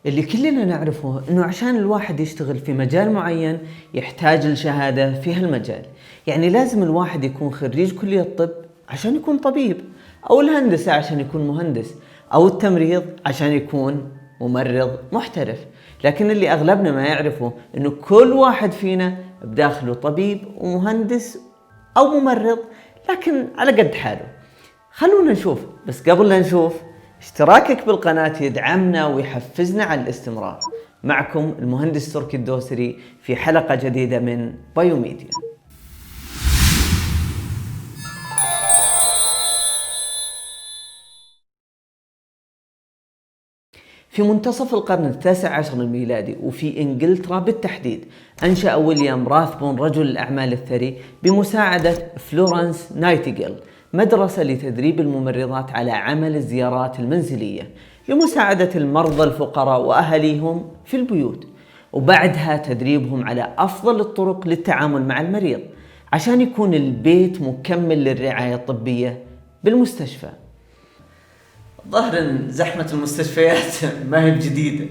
اللي كلنا نعرفه انه عشان الواحد يشتغل في مجال معين يحتاج لشهادة في هالمجال. يعني لازم الواحد يكون خريج كلية طب عشان يكون طبيب، او الهندسة عشان يكون مهندس، او التمريض عشان يكون ممرض محترف. لكن اللي اغلبنا ما يعرفه انه كل واحد فينا بداخله طبيب ومهندس او ممرض، لكن على قد حاله. خلونا نشوف، بس قبل لا نشوف، اشتراكك بالقناة يدعمنا ويحفزنا على الاستمرار. معكم المهندس تركي الدوسري في حلقة جديدة من بايوميديا. في منتصف القرن التاسع عشر الميلادي وفي إنجلترا بالتحديد، أنشأ ويليام راثبون رجل الأعمال الثري بمساعدة فلورنس نايتيغيل مدرسة لتدريب الممرضات على عمل الزيارات المنزلية لمساعدة المرضى الفقراء وأهليهم في البيوت، وبعدها تدريبهم على أفضل الطرق للتعامل مع المريض عشان يكون البيت مكمل للرعاية الطبية بالمستشفى. ظاهر ان زحمة المستشفيات ما هي بجديدة.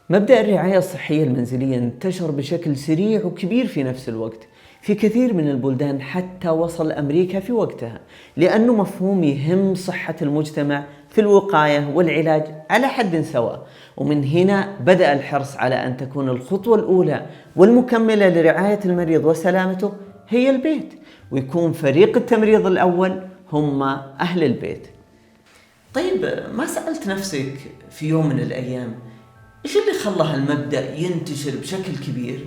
مبدأ الرعاية الصحية المنزلية انتشر بشكل سريع وكبير في نفس الوقت في كثير من البلدان، حتى وصل أمريكا في وقتها، لأنه مفهوم يهم صحة المجتمع في الوقاية والعلاج على حد سواء. ومن هنا بدأ الحرص على أن تكون الخطوة الأولى والمكملة لرعاية المريض وسلامته هي البيت، ويكون فريق التمريض الأول هم أهل البيت. طيب، ما سألت نفسك في يوم من الأيام إيش اللي خلى هالمبدأ ينتشر بشكل كبير؟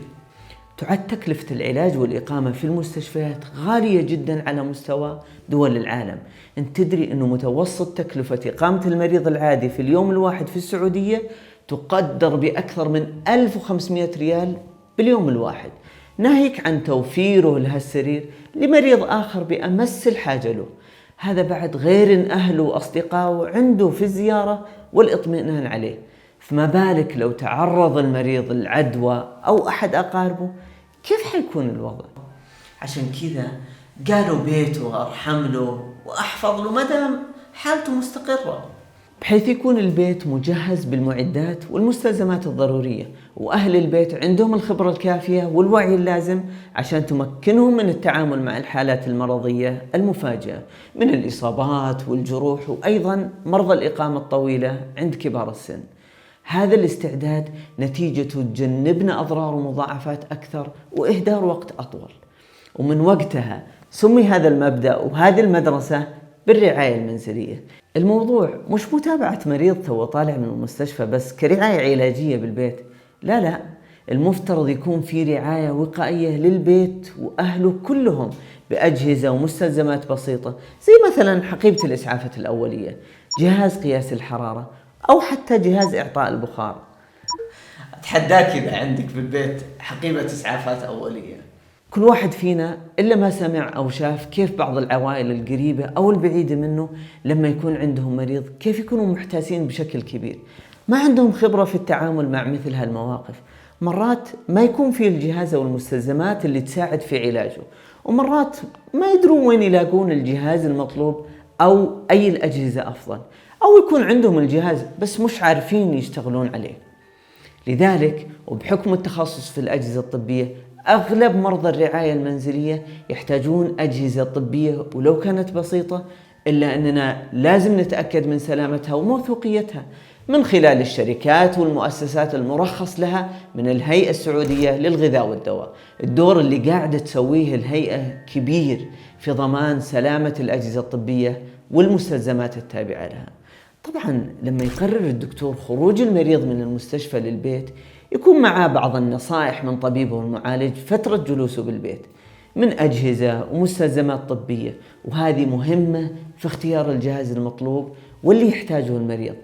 تعد تكلفة العلاج والإقامة في المستشفيات غالية جدا على مستوى دول العالم. أنت تدري أنه متوسط تكلفة إقامة المريض العادي في اليوم الواحد في السعودية تقدر بأكثر من 1500 ريال باليوم الواحد، ناهيك عن توفيره لهالسرير لمريض آخر بأمس الحاجة له. هذا بعد غير إن أهله وأصدقائه عنده في الزيارة والاطمئنان عليه، فما بالك لو تعرض المريض للعدوى أو أحد أقاربه، كيف حيكون الوضع؟ عشان كذا قالوا بيته أرحم له وأحفظ له مدام حالته مستقرة، بحيث يكون البيت مجهز بالمعدات والمستلزمات الضرورية، وأهل البيت عندهم الخبرة الكافية والوعي اللازم عشان تمكنهم من التعامل مع الحالات المرضية المفاجئة من الإصابات والجروح، وأيضا مرضى الإقامة الطويلة عند كبار السن. هذا الاستعداد نتيجته تجنبنا أضرار ومضاعفات أكثر وإهدار وقت أطول، ومن وقتها سمي هذا المبدأ وهذه المدرسة بالرعاية المنزلية. الموضوع مش متابعة مريض تو طالع من المستشفى بس كرعاية علاجية بالبيت، لا، المفترض يكون في رعاية وقائية للبيت وأهله كلهم بأجهزة ومستلزمات بسيطة، زي مثلا حقيبة الإسعافات الأولية، جهاز قياس الحرارة، أو حتى جهاز إعطاء البخار. أتحداك إذا عندك بالبيت حقيبة إسعافات أولية. كل واحد فينا إلا ما سمع أو شاف كيف بعض العوائل القريبة أو البعيدة منه لما يكون عندهم مريض كيف يكونوا محتاسين بشكل كبير، ما عندهم خبرة في التعامل مع مثل هالمواقف. مرات ما يكون في الجهاز أو المستلزمات اللي تساعد في علاجه، ومرات ما يدرون وين يلاقون الجهاز المطلوب أو أي الأجهزة أفضل، أو يكون عندهم الجهاز بس مش عارفين يشتغلون عليه. لذلك وبحكم التخصص في الأجهزة الطبية، أغلب مرضى الرعاية المنزلية يحتاجون أجهزة طبية ولو كانت بسيطة، إلا أننا لازم نتأكد من سلامتها وموثوقيتها من خلال الشركات والمؤسسات المرخص لها من الهيئة السعودية للغذاء والدواء. الدور اللي قاعدة تسويه الهيئة كبير في ضمان سلامة الأجهزة الطبية والمستلزمات التابعة لها. طبعا لما يقرر الدكتور خروج المريض من المستشفى للبيت، يكون معاه بعض النصائح من طبيبه المعالج فترة جلوسه بالبيت من أجهزة ومستلزمات طبية، وهذه مهمة في اختيار الجهاز المطلوب واللي يحتاجه المريض،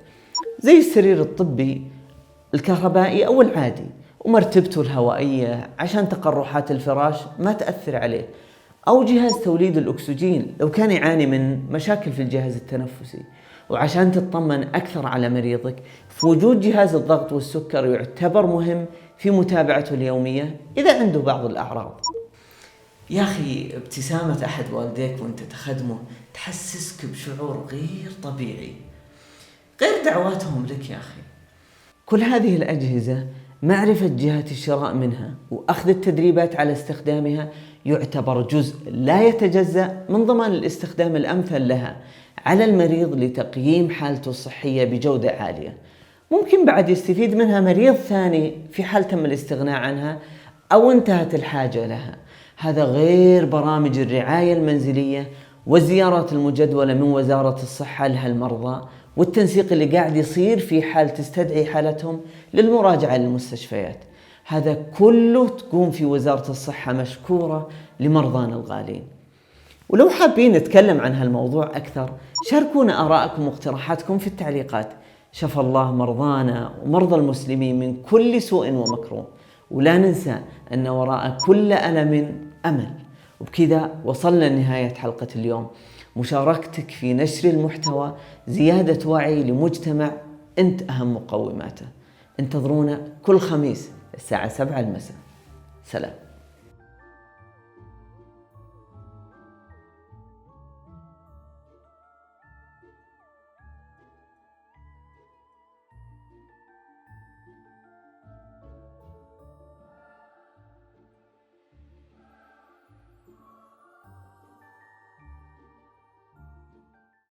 زي السرير الطبي الكهربائي أو العادي، ومرتبته الهوائية عشان تقرحات الفراش ما تأثر عليه، أو جهاز توليد الأكسجين لو كان يعاني من مشاكل في الجهاز التنفسي. وعشان تطمن أكثر على مريضك، فوجود جهاز الضغط والسكر يعتبر مهم في متابعته اليومية إذا عنده بعض الأعراض. يا أخي، ابتسامة أحد والديك وانت تخدمه تحسسك بشعور غير طبيعي، غير دعواتهم لك يا أخي. كل هذه الأجهزة معرفة جهة الشراء منها وأخذ التدريبات على استخدامها يعتبر جزء لا يتجزأ من ضمان الاستخدام الأمثل لها على المريض لتقييم حالته الصحية بجودة عالية. ممكن بعد يستفيد منها مريض ثاني في حال تم الاستغناء عنها أو انتهت الحاجة لها. هذا غير برامج الرعاية المنزلية والزيارات المجدولة من وزارة الصحة لهالمرضى والتنسيق اللي قاعد يصير في حال تستدعي حالتهم للمراجعة للمستشفيات. هذا كله تقوم في وزارة الصحة مشكورة لمرضانا الغالين. ولو حابين نتكلم عن هالموضوع أكثر شاركونا آراءكم واقتراحاتكم في التعليقات. شفى الله مرضانا ومرضى المسلمين من كل سوء ومكروه، ولا ننسى أن وراء كل ألم أمل. وبكذا وصلنا لنهاية حلقة اليوم. مشاركتك في نشر المحتوى زيادة وعي لمجتمع أنت أهم مقوماته. انتظرونا كل خميس الساعة 7 المساء. سلام.